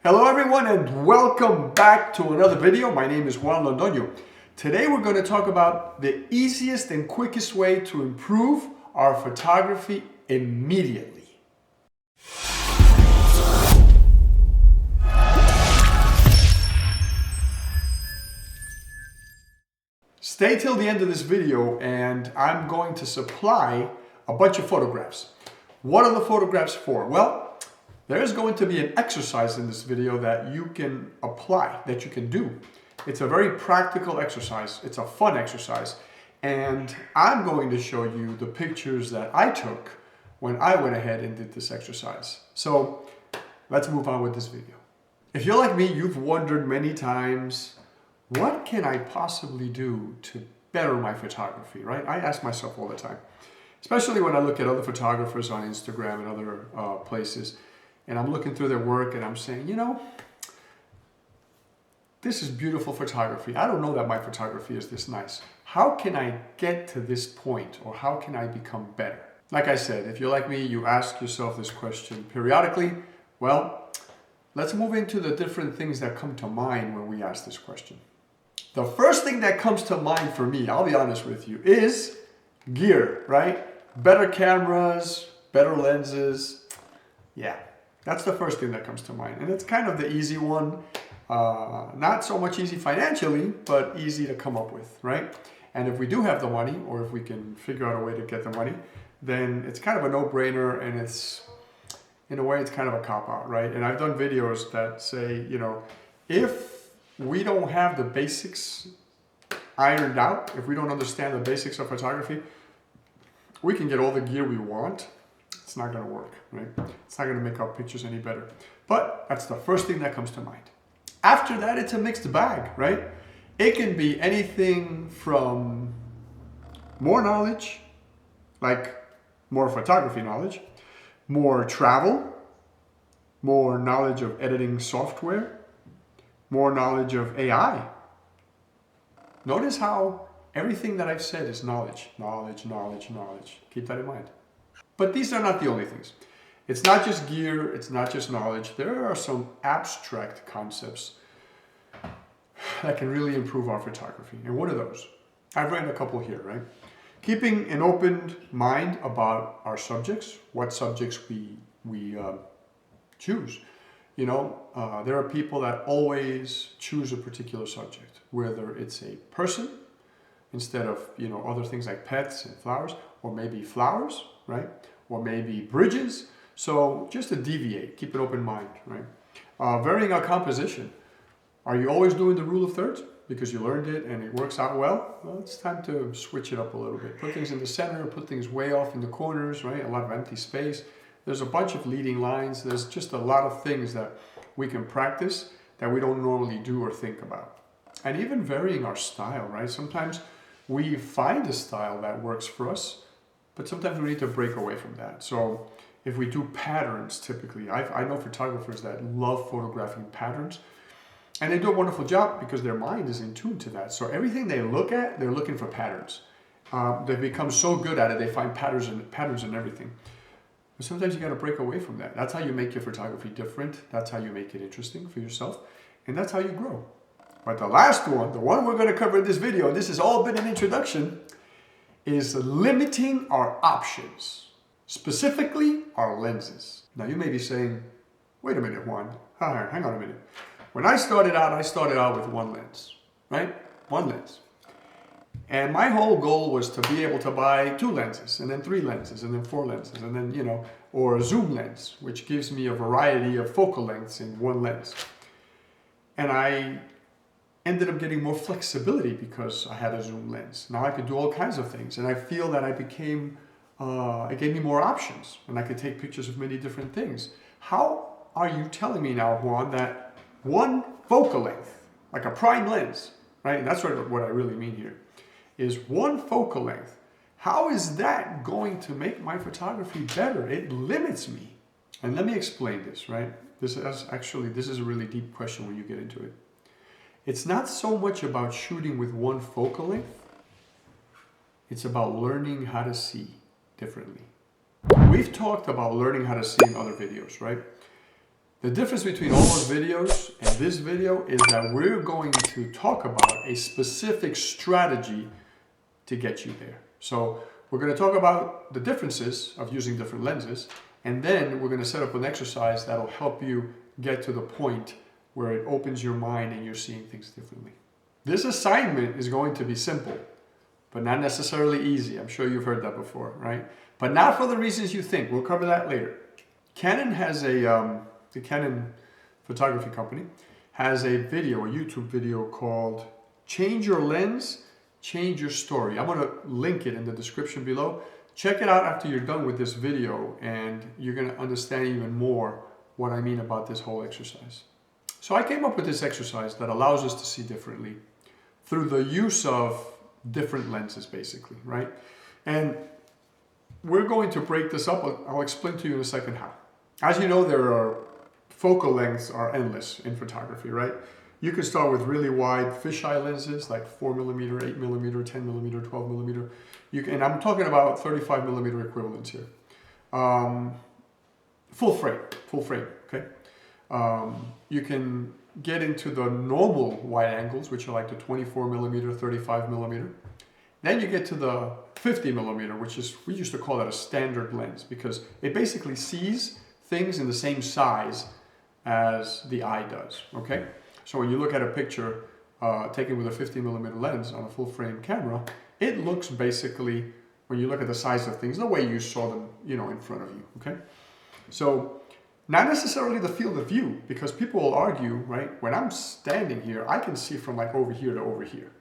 Hello everyone and welcome back to another video. My name is Juan Londoño. Today we're going to talk about the easiest and quickest way to improve our photography immediately. Stay till the end of this video and I'm going to supply a bunch of photographs. What are the photographs for? Well, there's going to be an exercise in this video that you can apply, that you can do. It's a very practical exercise. It's a fun exercise. And I'm going to show you the pictures that I took when I went ahead and did this exercise. So let's move on with this video. If you're like me, you've wondered many times, what can I possibly do to better my photography, right? I ask myself all the time, especially when I look at other photographers on Instagram and other places. And I'm looking through their work and I'm saying, you know, this is beautiful photography. I don't know that my photography is this nice. How can I get to this point, or how can I become better? Like I said, if you're like me, you ask yourself this question periodically. Well, let's move into the different things that come to mind when we ask this question. The first thing that comes to mind for me, I'll be honest with you, is gear, right? Better cameras, better lenses. Yeah. That's the first thing that comes to mind. And it's kind of the easy one. Not so much easy financially, but easy to come up with, right? And if we do have the money, or if we can figure out a way to get the money, then it's kind of a no-brainer, and it's, in a way, it's kind of a cop-out, right? And I've done videos that say, you know, if we don't have the basics ironed out, if we don't understand the basics of photography, we can get all the gear we want. It's not going to work, right? It's not going to make our pictures any better. But that's the first thing that comes to mind. After that, it's a mixed bag, right? It can be anything from more knowledge, like more photography knowledge, more travel, more knowledge of editing software, more knowledge of AI. Notice how everything that I've said is knowledge, knowledge, knowledge, knowledge. Keep that in mind. But these are not the only things. It's not just gear, it's not just knowledge. There are some abstract concepts that can really improve our photography. And what are those? I've written a couple here, right? Keeping an open mind about our subjects, what subjects we choose. You know, there are people that always choose a particular subject, whether it's a person instead of, you know, other things like pets and flowers, or maybe flowers, right? Or maybe bridges. So just to deviate, keep an open mind, right? Varying our composition. Are you always doing the rule of thirds because you learned it and it works out well? Well, it's time to switch it up a little bit. Put things in the center, put things way off in the corners, right? A lot of empty space. There's a bunch of leading lines. There's just a lot of things that we can practice that we don't normally do or think about. And even varying our style, right? Sometimes we find a style that works for us, but sometimes we need to break away from that. So if we do patterns, typically, I know photographers that love photographing patterns, and they do a wonderful job because their mind is in tune to that. So everything they look at, they're looking for patterns. They become so good at it, they find patterns in everything. But sometimes you got to break away from that. That's how you make your photography different. That's how you make it interesting for yourself. And that's how you grow. But the last one, the one we're going to cover in this video, and this has all been an introduction, is limiting our options, specifically our lenses. Now you may be saying, wait a minute, Juan, hang on a minute. When I started out with one lens, right? One lens. And my whole goal was to be able to buy 2 lenses, and then 3 lenses, and then 4 lenses, and then, you know, or a zoom lens, which gives me a variety of focal lengths in one lens. And I ended up getting more flexibility because I had a zoom lens. Now I could do all kinds of things, and I feel that I became, it gave me more options, and I could take pictures of many different things. How are you telling me now, Juan, that one focal length, like a prime lens, right? And that's what I really mean here, is one focal length. How is that going to make my photography better? It limits me. And let me explain this, right? This is a really deep question when you get into it. It's not so much about shooting with one focal length. It's about learning how to see differently. We've talked about learning how to see in other videos, right? The difference between all those videos and this video is that we're going to talk about a specific strategy to get you there. So we're going to talk about the differences of using different lenses, and then we're going to set up an exercise that'll help you get to the point where it opens your mind and you're seeing things differently. This assignment is going to be simple, but not necessarily easy. I'm sure you've heard that before, right? But not for the reasons you think. We'll cover that later. Canon has the Canon photography company has a video, a YouTube video called Change Your Lens, Change Your Story. I'm going to link it in the description below. Check it out after you're done with this video and you're going to understand even more what I mean about this whole exercise. So I came up with this exercise that allows us to see differently through the use of different lenses, basically, right? And we're going to break this up. I'll explain to you in a second how. As you know, focal lengths are endless in photography, right? You can start with really wide fisheye lenses like 4mm, 8mm, 10mm, 12mm. And I'm talking about 35mm equivalents here. Full frame, okay? You can get into the normal wide angles, which are like the 24mm, 35mm. Then you get to the 50mm, which is, we used to call that a standard lens because it basically sees things in the same size as the eye does, okay? So when you look at a picture taken with a 50mm lens on a full frame camera, it looks basically, when you look at the size of things, the way you saw them, in front of you, okay? So not necessarily the field of view, because people will argue, right? When I'm standing here, I can see from like over here to over here.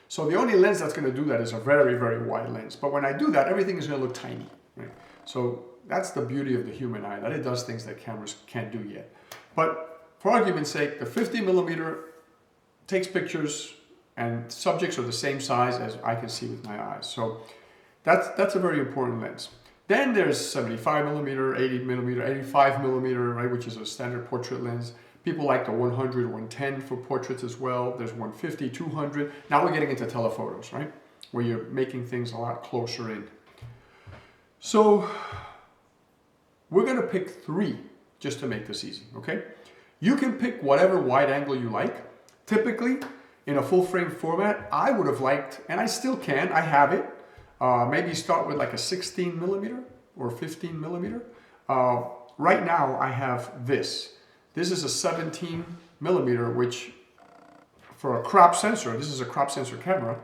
So the only lens that's going to do that is a very, very wide lens. But when I do that, everything is going to look tiny, right? So that's the beauty of the human eye, that it does things that cameras can't do yet. But for argument's sake, the 50mm takes pictures and subjects are the same size as I can see with my eyes. So that's a very important lens. Then there's 75mm, 80mm, 85mm, right, which is a standard portrait lens. People like the 100, 110 for portraits as well. There's 150, 200. Now we're getting into telephotos, right, where you're making things a lot closer in. So we're going to pick 3 just to make this easy, okay? You can pick whatever wide angle you like. Typically, in a full frame format, I would have liked, and I still can, I have it, maybe start with like a 16mm or 15mm. Right now, I have this. This is a 17mm, which for a crop sensor, this is a crop sensor camera,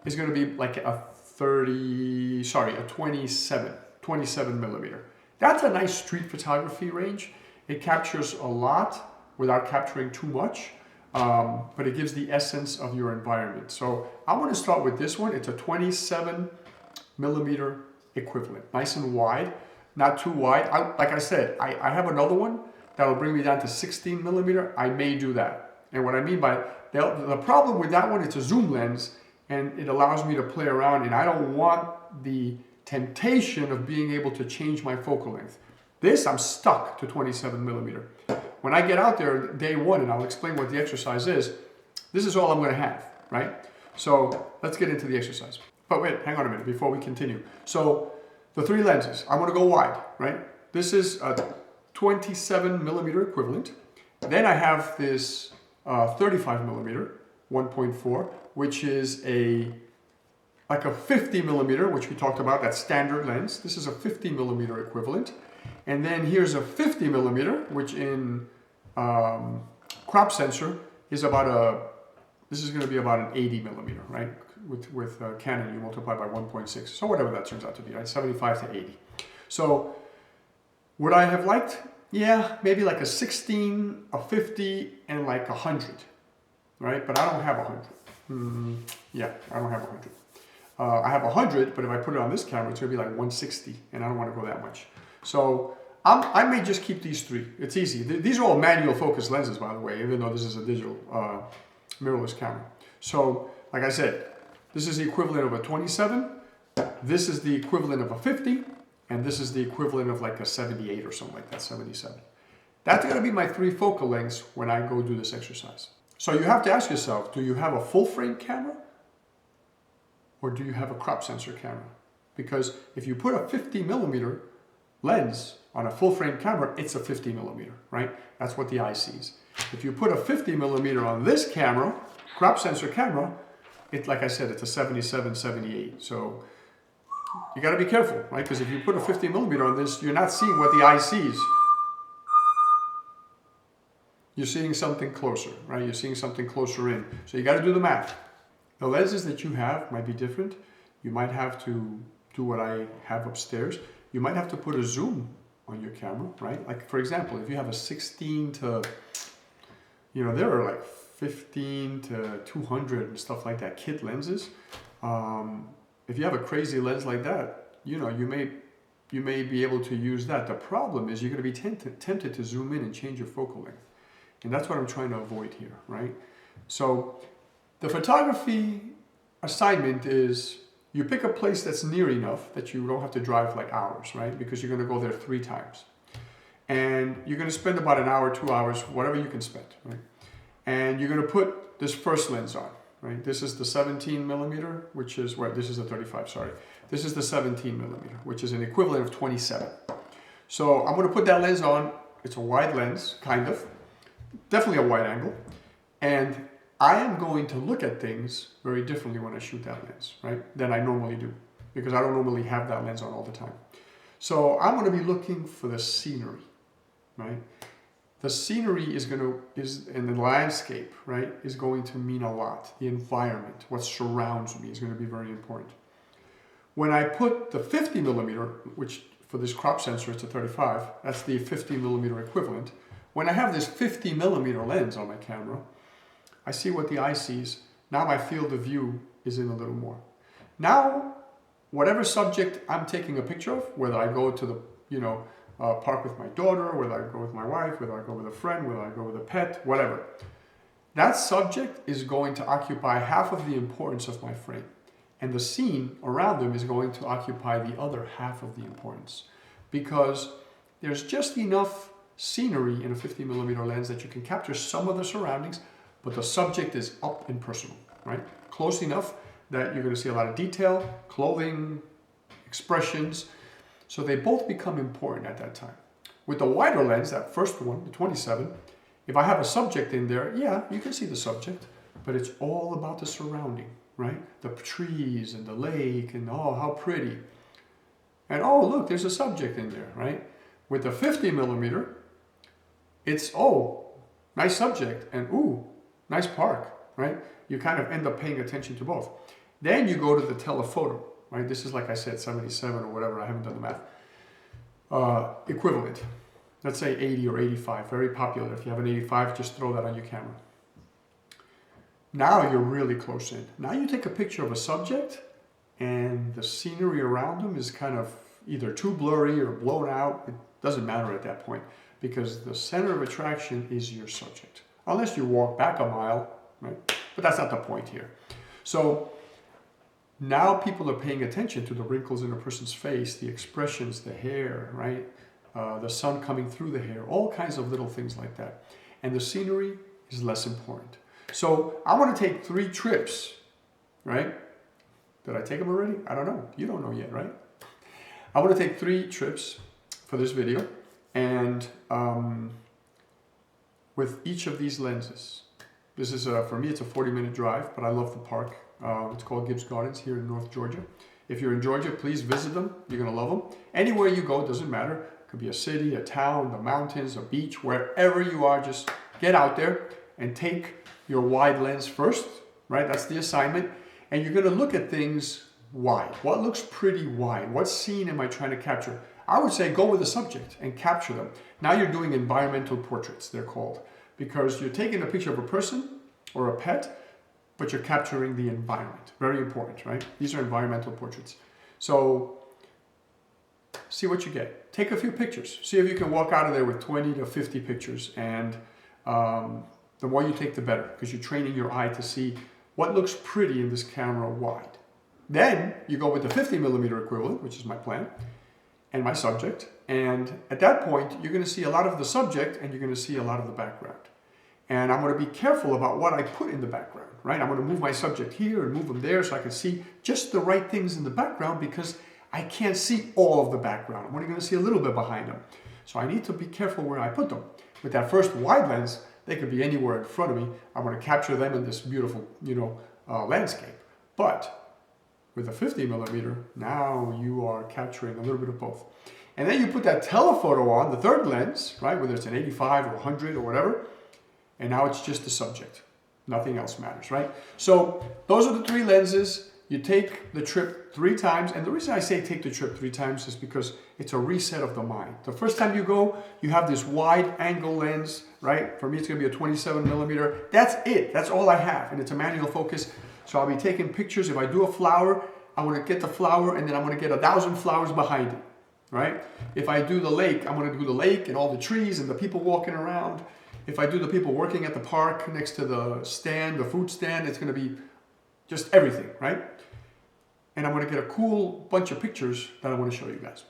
is going to be like a 27mm. That's a nice street photography range. It captures a lot without capturing too much, but it gives the essence of your environment. So I want to start with this one. It's a 27mm equivalent, nice and wide, not too wide. Like I said, I have another one that'll bring me down to 16mm. I may do that. And what I mean by the problem with that one, it's a zoom lens, and it allows me to play around, and I don't want the temptation of being able to change my focal length. This, I'm stuck to 27mm. When I get out there day one, and I'll explain what the exercise is, this is all I'm going to have, right? So let's get into the exercise. But wait, hang on a minute before we continue. So the 3 lenses, I'm going to go wide, right? This is a 27mm equivalent. Then I have this 35mm 1.4, which is like a 50mm, which we talked about, that standard lens. This is a 50mm equivalent. And then here's a 50mm, which in crop sensor is this is going to be about an 80mm, right? With Canon, you multiply by 1.6. So whatever that turns out to be, right? 75 to 80. So would I have liked? Yeah, maybe like a 16, a 50, and like 100, right? But I don't have 100. Yeah, I don't have 100. I have 100, but if I put it on this camera, it's going to be like 160, and I don't want to go that much. So I may just keep these 3. It's easy. These are all manual focus lenses, by the way, even though this is a digital mirrorless camera. So, like I said, this is the equivalent of a 27. This is the equivalent of a 50, and this is the equivalent of like a 78 or something like that, 77. That's going to be my 3 focal lengths when I go do this exercise. So you have to ask yourself, do you have a full frame camera? Or do you have a crop sensor camera? Because if you put a 50mm lens on a full frame camera, it's a 50 millimeter, right? That's what the eye sees. If you put a 50 millimeter on this camera, crop sensor camera, like I said, it's a 77, 78. So you got to be careful, right? Because if you put a 50 millimeter on this, you're not seeing what the eye sees. You're seeing something closer, right? You're seeing something closer in. So you got to do the math. The lenses that you have might be different. You might have to do what I have upstairs. You might have to put a zoom on your camera, right? Like for example, if you have a 16 to, there are like 15 to 200 and stuff like that, kit lenses. If you have a crazy lens like that, you may be able to use that. The problem is you're going to be tempted to zoom in and change your focal length. And that's what I'm trying to avoid here, right? So the photography assignment is you pick a place that's near enough that you don't have to drive like hours, right? Because you're going to go there 3 times. And you're going to spend about an hour, 2 hours, whatever you can spend, right? And you're going to put this first lens on, right? This is the 17 millimeter, which is, this is the 35, sorry. This is the 17 millimeter, which is an equivalent of 27. So I'm going to put that lens on. It's a wide lens, kind of. Definitely a wide angle. And I am going to look at things very differently when I shoot that lens, right? Than I normally do. Because I don't normally have that lens on all the time. So I'm going to be looking for the scenery, right? The scenery and the landscape, right, is going to mean a lot. The environment, what surrounds me is going to be very important. When I put the 50 millimeter, which for this crop sensor it's a 35, that's the 50 millimeter equivalent. When I have this 50 millimeter lens on my camera, I see what the eye sees. Now my field of view is in a little more. Now, whatever subject I'm taking a picture of, whether I go to the, park with my daughter, whether I go with my wife, whether I go with a friend, whether I go with a pet, whatever. That subject is going to occupy half of the importance of my frame. And the scene around them is going to occupy the other half of the importance. Because there's just enough scenery in a 50 millimeter lens that you can capture some of the surroundings, but the subject is up and personal, right? Close enough that you're going to see a lot of detail, clothing, expressions. So they both become important at that time. With the wider lens, that first one, the 27, if I have a subject in there, yeah, you can see the subject, but it's all about the surrounding, right? The trees and the lake and oh, how pretty. And oh, look, there's a subject in there, right? With the 50 millimeter, it's, oh, nice subject and ooh, nice park, right? You kind of end up paying attention to both. Then you go to the telephoto. Right? This is, like I said, 77 or whatever. I haven't done the math. Equivalent. Let's say 80 or 85. Very popular. If you have an 85, just throw that on your camera. Now you're really close in. Now you take a picture of a subject and the scenery around them is kind of either too blurry or blown out. It doesn't matter at that point because the center of attraction is your subject. Unless you walk back a mile, right? But that's not the point here. So now people are paying attention to the wrinkles in a person's face, the expressions, the hair, right? The sun coming through the hair, all kinds of little things like that. And the scenery is less important. So I want to take 3 trips, right? Did I take them already? I don't know. You don't know yet, right? I want to take 3 trips for this video and with each of these lenses. This is, for me, it's a 40-minute drive, but I love the park. It's called Gibbs Gardens here in North Georgia. If you're in Georgia, please visit them. You're going to love them. Anywhere you go, it doesn't matter. It could be a city, a town, the mountains, a beach, wherever you are, just get out there and take your wide lens first, right? That's the assignment. And you're going to look at things wide. What looks pretty wide? What scene am I trying to capture? I would say go with the subject and capture them. Now you're doing environmental portraits, they're called, because you're taking a picture of a person or a pet, but you're capturing the environment. Very important, right? These are environmental portraits. So see what you get. Take a few pictures. See if you can walk out of there with 20 to 50 pictures. And the more you take, the better, because you're training your eye to see what looks pretty in this camera wide. Then you go with the 50 millimeter equivalent, which is my plan, and my subject. And at that point, you're going to see a lot of the subject and you're going to see a lot of the background. And I'm going to be careful about what I put in the background, right? I'm going to move my subject here and move them there so I can see just the right things in the background because I can't see all of the background. I'm only going to see a little bit behind them. So I need to be careful where I put them. With that first wide lens, they could be anywhere in front of me. I want to capture them in this beautiful, landscape. But with a 50 millimeter, now you are capturing a little bit of both. And then you put that telephoto on, the third lens, right? Whether it's an 85 or 100 or whatever. And now it's just the subject. Nothing else matters, right? So those are the three lenses. You take the trip 3 times. And the reason I say take the trip 3 times is because it's a reset of the mind. The first time you go, you have this wide angle lens, right? For me, it's going to be a 27 millimeter. That's it. That's all I have. And it's a manual focus. So I'll be taking pictures. If I do a flower, I want to get the flower and then I'm going to get 1,000 flowers behind it, right? If I do the lake, I'm going to do the lake and all the trees and the people walking around. If I do the people working at the park next to the stand, the food stand, it's going to be just everything, right? And I'm going to get a cool bunch of pictures that I want to show you guys.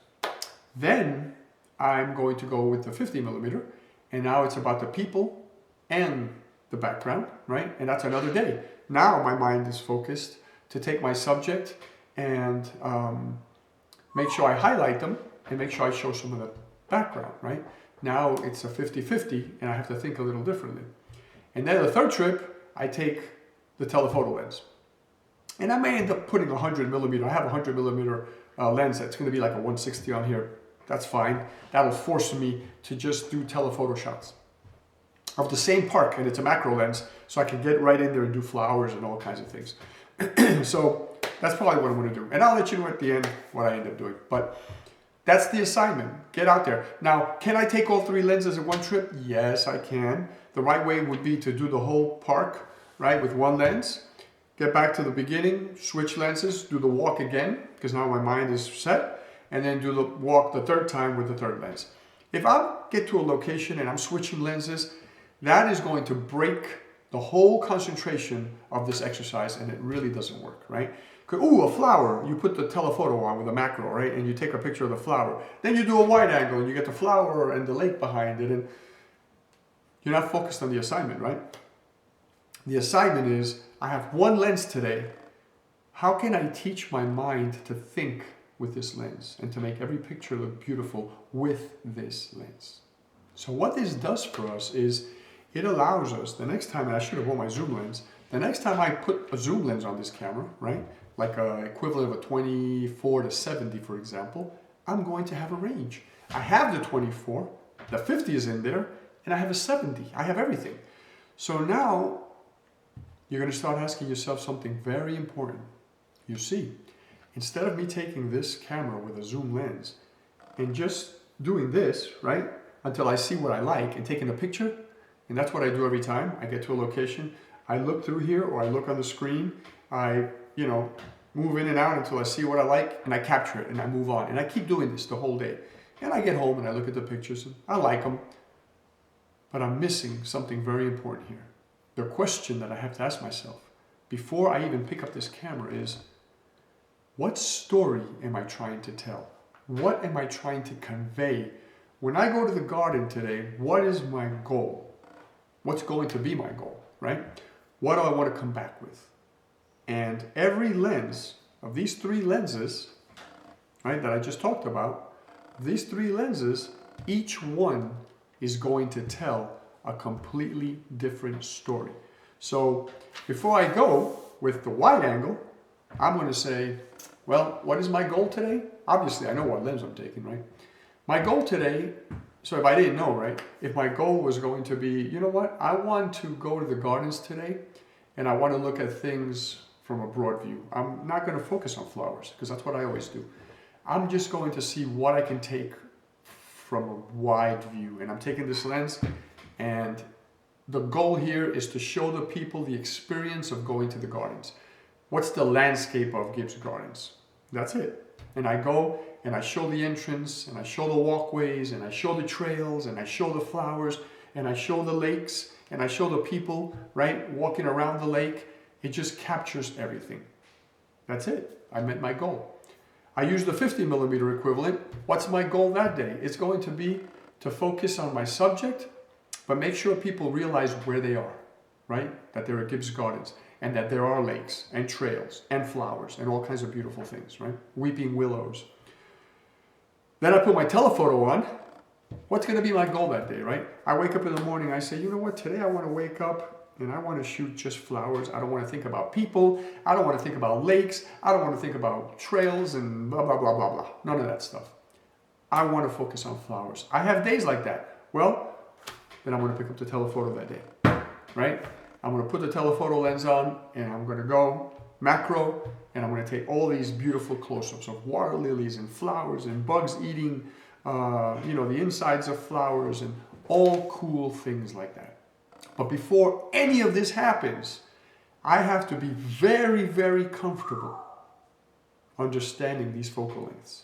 Then I'm going to go with the 50 millimeter. And now it's about the people and the background, right? And that's another day. Now my mind is focused to take my subject and make sure I highlight them and make sure I show some of the background, right? Now it's a 50-50 and I have to think a little differently. And then the third trip, I take the telephoto lens. And I may end up putting 100 millimeter. I have a 100 millimeter lens that's going to be like a 160 on here. That's fine. That'll force me to just do telephoto shots of the same park, and it's a macro lens, so I can get right in there and do flowers and all kinds of things. So that's probably what I'm going to do. And I'll let you know at the end what I end up doing. But that's the assignment. Get out there. Now, can I take all 3 lenses in one trip? Yes, I can. The right way would be to do the whole park, right, with 1 lens. Get back to the beginning, switch lenses, do the walk again, because now my mind is set, and then do the walk the 3rd time with the 3rd lens. If I get to a location and I'm switching lenses, that is going to break the whole concentration of this exercise, and it really doesn't work, right? Ooh, a flower. You put the telephoto on with a macro, right? And you take a picture of the flower. Then you do a wide angle, and you get the flower and the lake behind it, and you're not focused on the assignment, right? The assignment is, I have 1 lens today. How can I teach my mind to think with this lens and to make every picture look beautiful with this lens? So what this does for us is it allows us, the next time, and I should have worn my zoom lens, the next time I put a zoom lens on this camera, right, like an equivalent of a 24 to 70, for example, I'm going to have a range. I have the 24, the 50 is in there, and I have a 70. I have everything. So now you're going to start asking yourself something very important. You see, instead of me taking this camera with a zoom lens and just doing this, right, until I see what I like and taking a picture, and that's what I do every time I get to a location. I look through here or I look on the screen. I, move in and out until I see what I like and I capture it and I move on. And I keep doing this the whole day. And I get home and I look at the pictures and I like them. But I'm missing something very important here. The question that I have to ask myself before I even pick up this camera is, what story am I trying to tell? What am I trying to convey? When I go to the garden today, what is my goal? What's going to be my goal, right? What do I want to come back with? And every lens of these 3 lenses, right, that I just talked about, these 3 lenses, each one is going to tell a completely different story. So before I go with the wide angle, I'm going to say, well, what is my goal today? Obviously, I know what lens I'm taking, right? My goal today, so if I didn't know, right? If my goal was going to be, you know what? I want to go to the gardens today and I want to look at things from a broad view. I'm not going to focus on flowers because that's what I always do. I'm just going to see what I can take from a wide view. And I'm taking this lens, and the goal here is to show the people the experience of going to the gardens. What's the landscape of Gibbs Gardens? That's it. And I go and I show the entrance, and I show the walkways, and I show the trails, and I show the flowers, and I show the lakes, and I show the people, right, walking around the lake. It just captures everything. That's it. I met my goal. I use the 50 millimeter equivalent. What's my goal that day? It's going to be to focus on my subject, but make sure people realize where they are, right? That they're at Gibbs Gardens. and that there are lakes and trails and flowers and all kinds of beautiful things, right? Weeping willows. Then I put my telephoto on. What's going to be my goal that day, right? I wake up in the morning, I say, you know what, today I want to wake up and I want to shoot just flowers. I don't want to think about people. I don't want to think about lakes. I don't want to think about trails and blah, blah, blah, blah, blah. None of that stuff. I want to focus on flowers. I have days like that. Well, then I'm going to pick up the telephoto that day, right? I'm going to put the telephoto lens on and I'm going to go macro and I'm going to take all these beautiful close-ups of water lilies and flowers and bugs eating, the insides of flowers and all cool things like that. But before any of this happens, I have to be very, very comfortable understanding these focal lengths.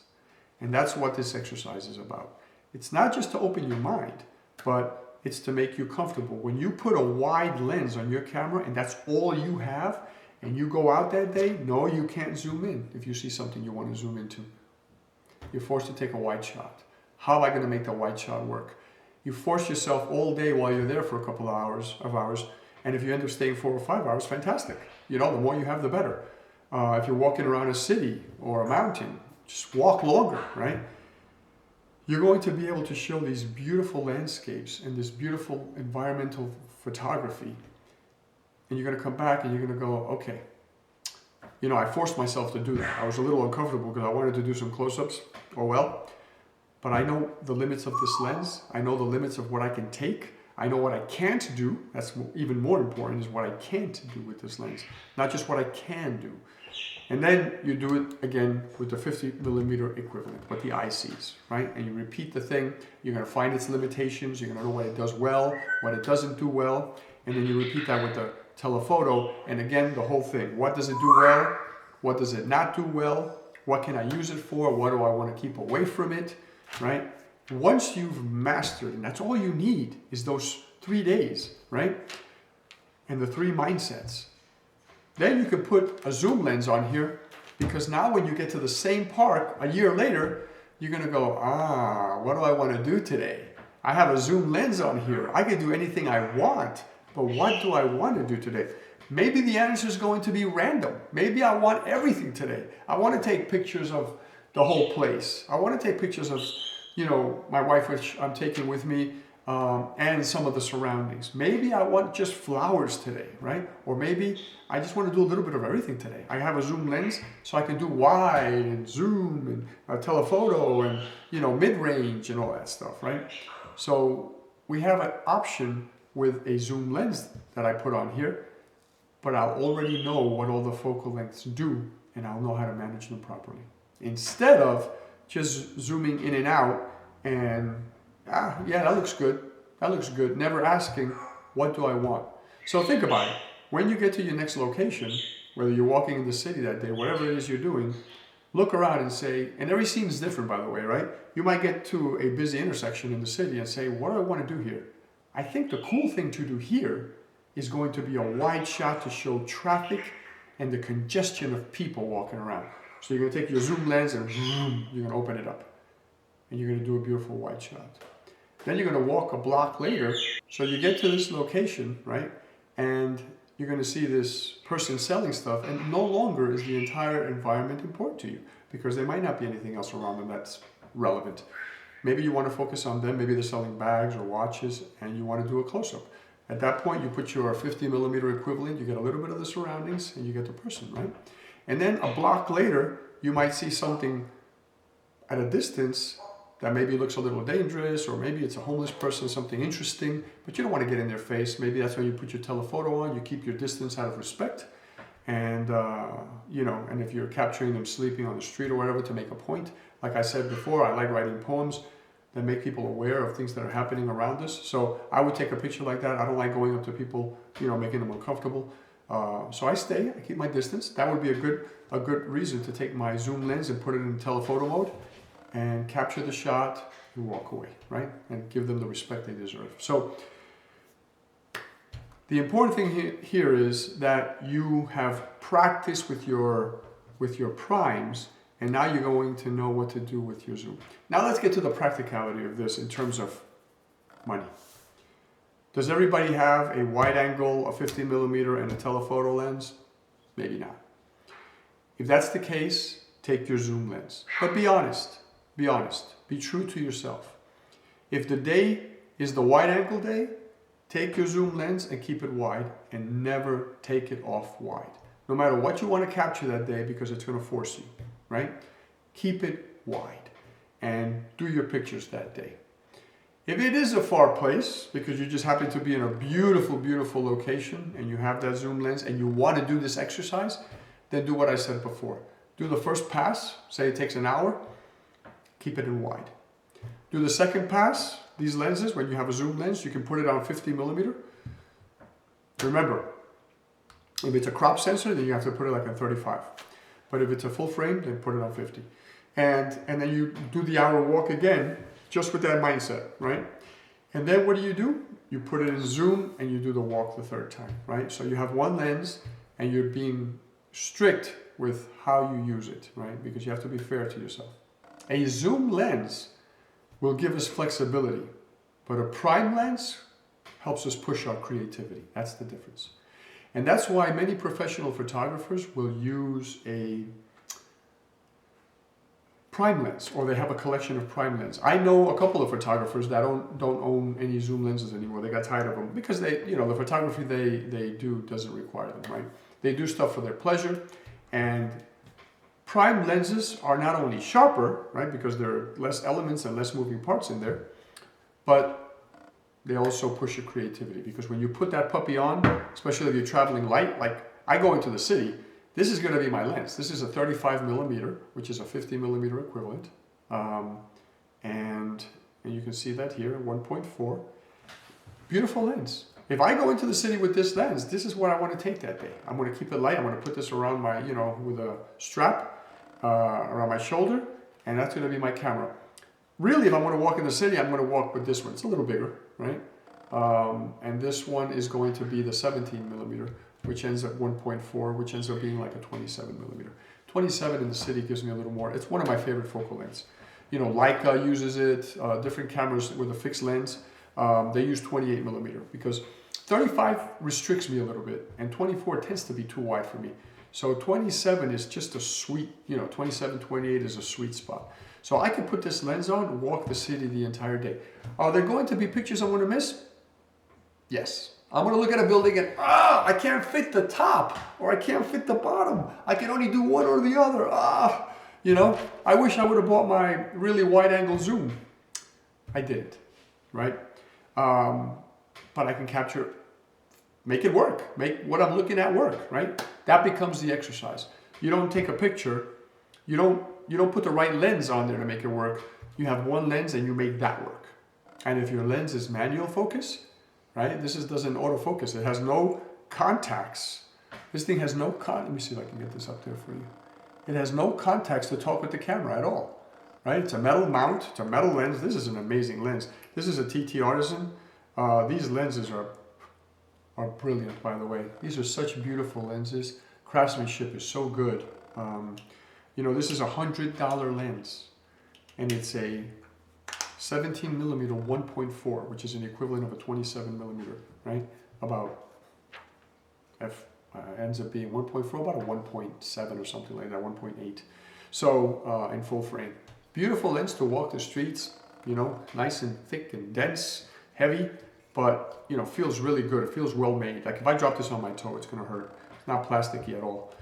And that's what this exercise is about. It's not just to open your mind, but it's to make you comfortable. When you put a wide lens on your camera and that's all you have, and you go out that day, no, you can't zoom in if you see something you want to zoom into. You're forced to take a wide shot. How am I going to make the wide shot work? You force yourself all day while you're there for a couple of hours, and if you end up staying 4 or 5 hours, fantastic. The more you have, the better. If you're walking around a city or a mountain, just walk longer, right? You're going to be able to show these beautiful landscapes and this beautiful environmental photography. And you're going to come back and you're going to go, okay, I forced myself to do that. I was a little uncomfortable because I wanted to do some close-ups. Oh well. But I know the limits of this lens. I know the limits of what I can take. I know what I can't do. That's even more important, is what I can't do with this lens. Not just what I can do. And then you do it again with the 50mm equivalent, what the eye sees, right? And you repeat the thing. You're going to find its limitations. You're going to know what it does well, what it doesn't do well. And then you repeat that with the telephoto. And again, the whole thing. What does it do well? What does it not do well? What can I use it for? What do I want to keep away from it? Right? Once you've mastered, and that's all you need, is those 3 days, right? And the 3 mindsets. Then you can put a zoom lens on here, because now when you get to the same park a year later, you're going to go, what do I want to do today? I have a zoom lens on here. I can do anything I want, but what do I want to do today? Maybe the answer is going to be random. Maybe I want everything today. I want to take pictures of the whole place. I want to take pictures of, my wife, which I'm taking with me, and some of the surroundings. Maybe I want just flowers today, right? Or maybe I just want to do a little bit of everything today. I have a zoom lens, so I can do wide and zoom and telephoto and, mid-range and all that stuff, right? So we have an option with a zoom lens that I put on here, but I'll already know what all the focal lengths do, and I'll know how to manage them properly. Instead of just zooming in and out and, yeah, that looks good. That looks good. Never asking, what do I want? So think about it. When you get to your next location, whether you're walking in the city that day, whatever it is you're doing, look around and say, and every scene is different, by the way, right? You might get to a busy intersection in the city and say, what do I want to do here? I think the cool thing to do here is going to be a wide shot to show traffic and the congestion of people walking around. So you're going to take your zoom lens and you're going to open it up. And you're going to do a beautiful wide shot. Then you're going to walk a block later. So you get to this location, right? And you're going to see this person selling stuff. And no longer is the entire environment important to you, because there might not be anything else around them that's relevant. Maybe you want to focus on them. Maybe they're selling bags or watches and you want to do a close-up. At that point, you put your 50mm equivalent, you get a little bit of the surroundings, and you get the person, right? And then a block later, you might see something at a distance that maybe looks a little dangerous, or maybe it's a homeless person, something interesting, but you don't want to get in their face. Maybe that's when you put your telephoto on, you keep your distance out of respect. And, and if you're capturing them sleeping on the street or whatever to make a point, like I said before, I like writing poems that make people aware of things that are happening around us. So I would take a picture like that. I don't like going up to people, making them uncomfortable. So I stay, I keep my distance. That would be a good reason to take my zoom lens and put it in telephoto mode and capture the shot and walk away, right? And give them the respect they deserve. So the important thing here is that you have practiced with your primes, and now you're going to know what to do with your zoom. Now let's get to the practicality of this in terms of money. Does everybody have a wide angle, a 50 millimeter, and a telephoto lens? Maybe not. If that's the case, take your zoom lens. But be honest. Be honest. Be true to yourself. If the day is the wide angle day, take your zoom lens and keep it wide and never take it off wide. No matter what you want to capture that day, because it's going to force you, right? Keep it wide and do your pictures that day. If it is a far place, because you just happen to be in a beautiful, beautiful location and you have that zoom lens and you want to do this exercise, then do what I said before. Do the first pass, say it takes an hour, keep it in wide. Do the second pass, these lenses, when you have a zoom lens, you can put it on 50 millimeter. Remember, if it's a crop sensor, then you have to put it like on 35. But if it's a full frame, then put it on 50. And then you do the hour walk again, just with that mindset, right? And then what do? You put it in zoom and you do the walk the third time, right? So you have one lens and you're being strict with how you use it, right? Because you have to be fair to yourself. A zoom lens will give us flexibility, but a prime lens helps us push our creativity. That's the difference. And that's why many professional photographers will use a prime lens, or they have a collection of prime lens. I know a couple of photographers that don't own any zoom lenses anymore. They got tired of them because the photography they do doesn't require them, right? They do stuff for their pleasure, and prime lenses are not only sharper, right, because there are less elements and less moving parts in there, but they also push your creativity, because when you put that puppy on, especially if you're traveling light, like I go into the city, this is going to be my lens. This is a 35 millimeter, which is a 50 millimeter equivalent. And you can see that here, 1.4. Beautiful lens. If I go into the city with this lens, this is what I want to take that day. I'm going to keep it light. I'm going to put this around my, with a strap around my shoulder, and that's going to be my camera. Really, if I'm going to walk in the city, I'm going to walk with this one. It's a little bigger, right? And this one is going to be the 17 millimeter, which ends at 1.4, which ends up being like a 27 millimeter. 27 in the city gives me a little more. It's one of my favorite focal lengths. Leica uses it, different cameras with a fixed lens, they use 28 millimeter, because 35 restricts me a little bit, and 24 tends to be too wide for me. So 27 is just a sweet, 27, 28 is a sweet spot. So I could put this lens on and walk the city the entire day. Are there going to be pictures I'm going to miss? Yes. I'm going to look at a building and, I can't fit the top, or I can't fit the bottom. I can only do one or the other. I wish I would have bought my really wide angle zoom. I didn't, right? But I can make it work, make what I'm looking at work, right? That becomes the exercise. You don't take a picture, you don't put the right lens on there to make it work. You have one lens and you make that work. And if your lens is manual focus, right? Doesn't autofocus. It has no contacts. This thing has no let me see if I can get this up there for you. It has no contacts to talk with the camera at all, right? It's a metal mount. It's a metal lens. This is an amazing lens. This is a TT Artisan. These lenses are brilliant, by the way. These are such beautiful lenses. Craftsmanship is so good. This is a $100 lens, and it's a 17 millimeter 1.4, which is an equivalent of a 27 millimeter, right? Ends up being 1.4, about a 1.7 or something like that, 1.8. So in full frame. Beautiful lens to walk the streets, nice and thick and dense, heavy, but feels really good. It feels well made. Like if I drop this on my toe, it's gonna hurt. It's not plasticky at all.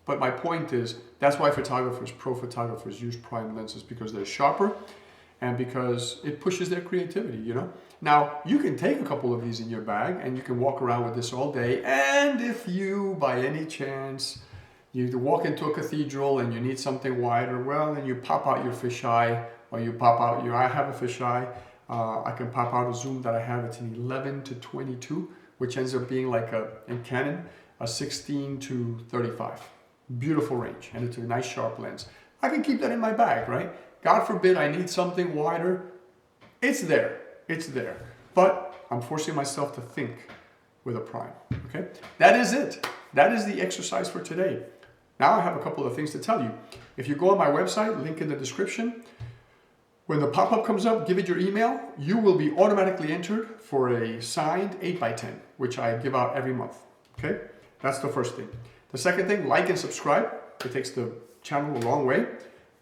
But my point is, that's why pro photographers use prime lenses, because they're sharper and because it pushes their creativity, Now, you can take a couple of these in your bag and you can walk around with this all day. And if you, by any chance, you walk into a cathedral and you need something wider, well, then you pop out your fisheye, or you pop out I have a fisheye. I can pop out a zoom that I have. It's an 11 to 22, which ends up being like in Canon, a 16 to 35. Beautiful range, and it's a nice sharp lens. I can keep that in my bag, right? God forbid I need something wider. It's there. But I'm forcing myself to think with a prime, okay? That is it. That is the exercise for today. Now I have a couple of things to tell you. If you go on my website, link in the description, When the pop-up comes up, give it your email. You will be automatically entered for a signed 8x10, which I give out every month. Okay, that's the first thing. The second thing, like and subscribe. It takes the channel a long way.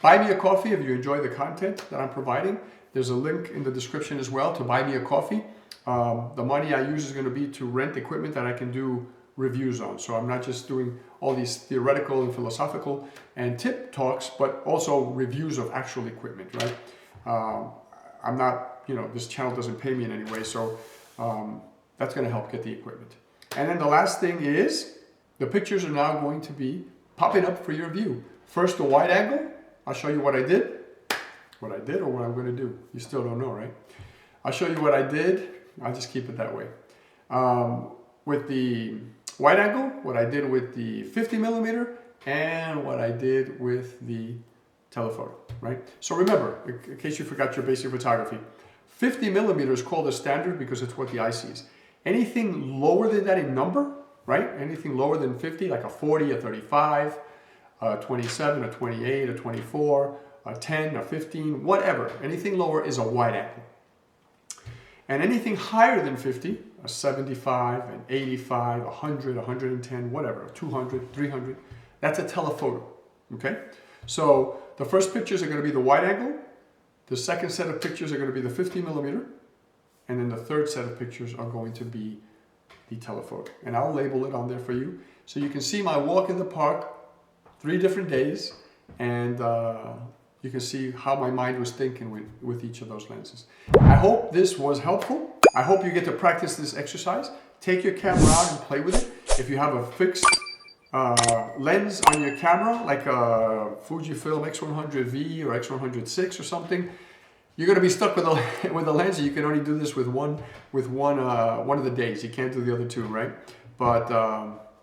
Buy me a coffee if you enjoy the content that I'm providing. There's a link in the description as well to buy me a coffee. The money I use is going to be to rent equipment that I can do reviews on. So I'm not just doing all these theoretical and philosophical and tip talks, but also reviews of actual equipment, right? I'm not, this channel doesn't pay me in any way, so that's going to help get the equipment. And then the last thing is, the pictures are now going to be popping up for your view. First, the wide angle. I'll show you what I did. What I did or what I'm going to do. You still don't know, right? I'll show you what I did. I'll just keep it that way. With the wide angle, what I did with the 50mm, and what I did with the telephoto, right? So remember, in case you forgot your basic photography, 50mm is called a standard because it's what the eye sees. Anything lower than that in number, right? Anything lower than 50, like a 40, a 35, a 27, a 28, a 24, a 10, a 15, whatever. Anything lower is a wide angle. And anything higher than 50, a 75, an 85, 100, 110, whatever, 200, 300, that's a telephoto, okay? So the first pictures are going to be the wide angle. The second set of pictures are going to be the 50mm. And then the third set of pictures are going to be the telephoto. And I'll label it on there for you. So you can see my walk in the park 3 different days. And you can see how my mind was thinking with each of those lenses. I hope this was helpful. I hope you get to practice this exercise. Take your camera out and play with it. If you have a fixed lens on your camera, like a Fujifilm X100V or X100VI or something, you're going to be stuck with a lens. You can only do this with one of the days. You can't do the other 2, right? But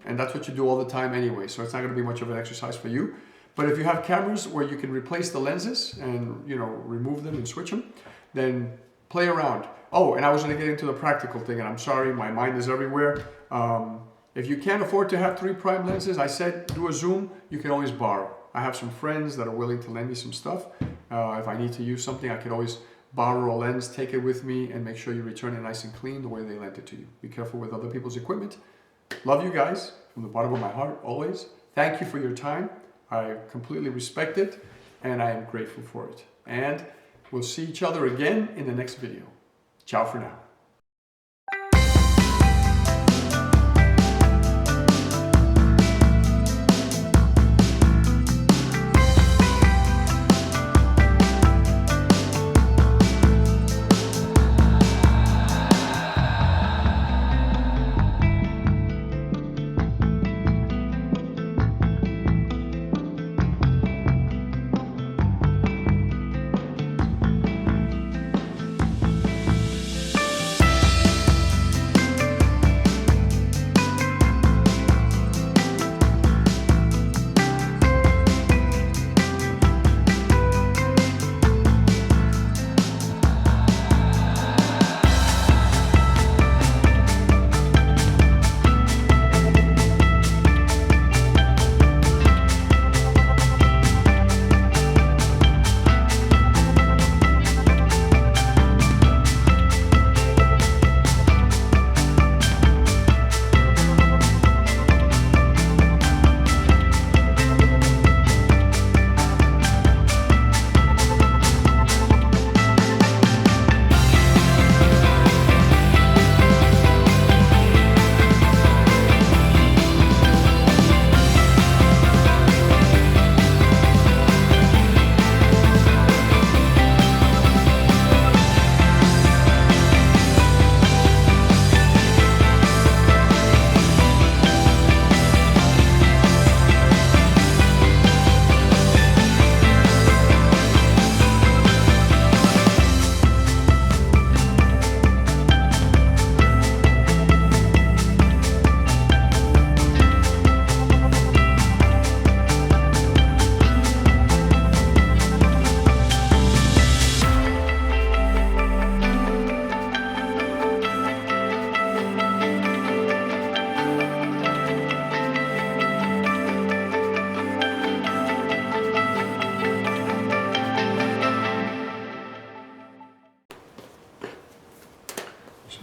and that's what you do all the time anyway. So it's not going to be much of an exercise for you. But if you have cameras where you can replace the lenses and remove them and switch them, then play around. Oh, and I was going to get into the practical thing, and I'm sorry, my mind is everywhere. If you can't afford to have 3 prime lenses, I said do a zoom. You can always borrow. I have some friends that are willing to lend me some stuff. If I need to use something, I can always borrow a lens, take it with me, and make sure you return it nice and clean the way they lent it to you. Be careful with other people's equipment. Love you guys from the bottom of my heart, always. Thank you for your time. I completely respect it, and I am grateful for it. And we'll see each other again in the next video. Ciao for now.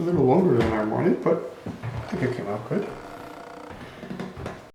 a little longer than I wanted, but I think it came out good.